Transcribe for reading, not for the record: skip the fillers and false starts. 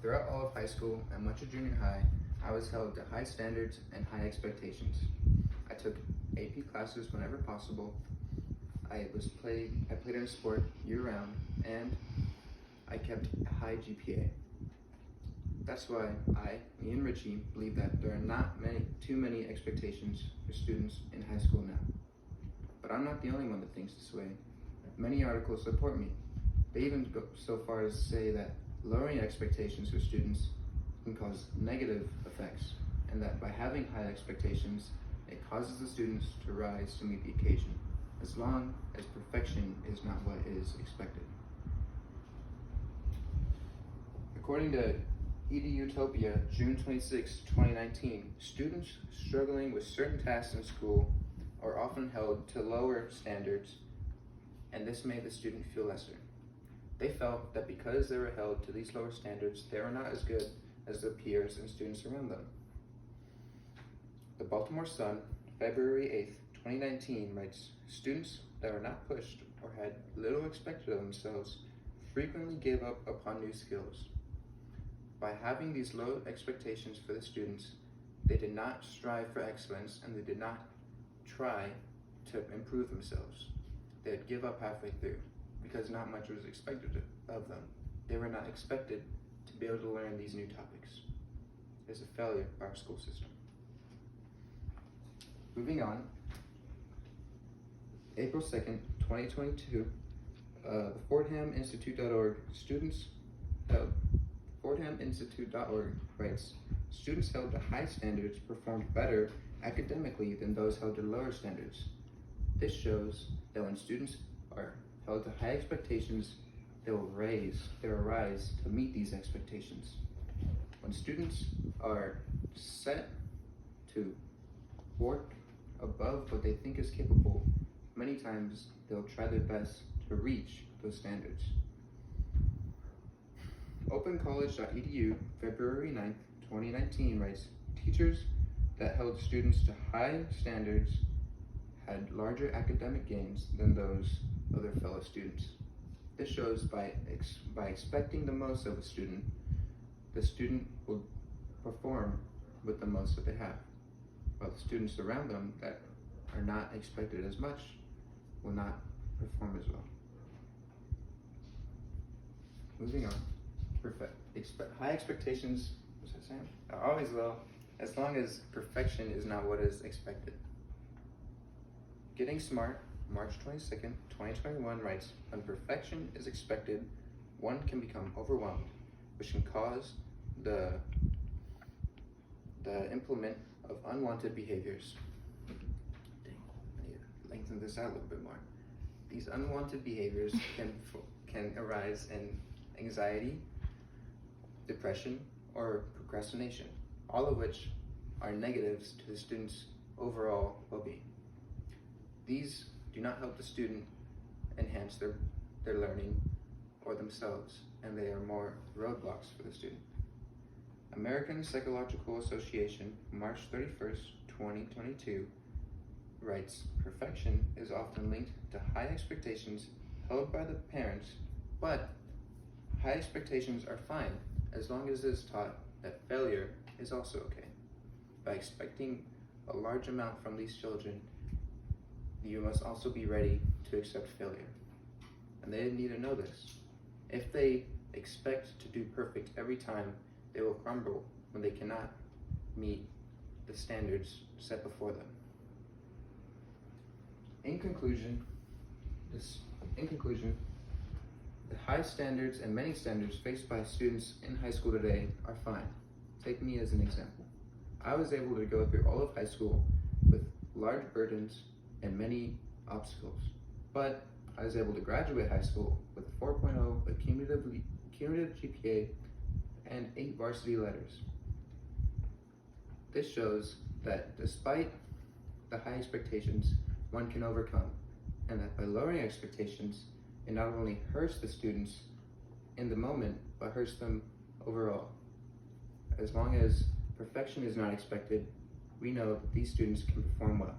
Throughout all of high school and much of junior high, I was held to high standards and high expectations. I took AP classes whenever possible. I played in a sport year-round, and I kept a high GPA. That's why me and Richie, believe that there are not too many expectations for students in high school now. But I'm not the only one that thinks this way. Many articles support me. They even go so far as to say that lowering expectations for students can cause negative effects, and that by having high expectations, it causes the students to rise to meet the occasion, as long as perfection is not what is expected. According to EduTopia, June 26, 2019, students struggling with certain tasks in school are often held to lower standards, and this made the student feel lesser. They felt that because they were held to these lower standards, they were not as good as their peers and students around them. The Baltimore Sun, February 8, 2019 writes, students that were not pushed or had little expected of themselves frequently gave up upon new skills. By having these low expectations for the students, they did not strive for excellence, and they did not try to improve themselves. They would give up halfway through because not much was expected of them. They were not expected to be able to learn these new topics. It's a failure of our school system. Moving on, April 2nd, 2022, the FordhamInstitute.org FordhamInstitute.org writes, students held to high standards performed better academically than those held to lower standards. This shows that when students are held to high expectations, they will rise to meet these expectations. When students are set to work above what they think is capable, many times they'll try their best to reach those standards. OpenCollege.edu, February 9th, 2019 writes, teachers that held students to high standards had larger academic gains than those of their fellow students. This shows by expecting the most of a student, the student will perform with the most that they have, while the students around them that are not expected as much will not perform as well. Moving on. High expectations, what's that saying? Are always low, as long as perfection is not what is expected. Getting Smart, March 22nd, 2021 writes, when perfection is expected, one can become overwhelmed, which can cause the implement of unwanted behaviors. Dang, I need to lengthen this out a little bit more. These unwanted behaviors can arise in anxiety, depression, or procrastination, all of which are negatives to the student's overall well-being. These do not help the student enhance their learning or themselves, and they are more roadblocks for the student. American Psychological Association, March 31st, 2022 writes, perfection is often linked to high expectations held by the parents, but high expectations are fine as long as it is taught that failure is also okay. By expecting a large amount from these children, you must also be ready to accept failure. And they need to know this. If they expect to do perfect every time, they will crumble when they cannot meet the standards set before them. In conclusion, the high standards and many standards faced by students in high school today are fine. Take me as an example. I was able to go through all of high school with large burdens and many obstacles, but I was able to graduate high school with a 4.0, a cumulative GPA, and 8 varsity letters. This shows that despite the high expectations, one can overcome, and that by lowering expectations, it not only hurts the students in the moment, but hurts them overall. As long as perfection is not expected, we know that these students can perform well.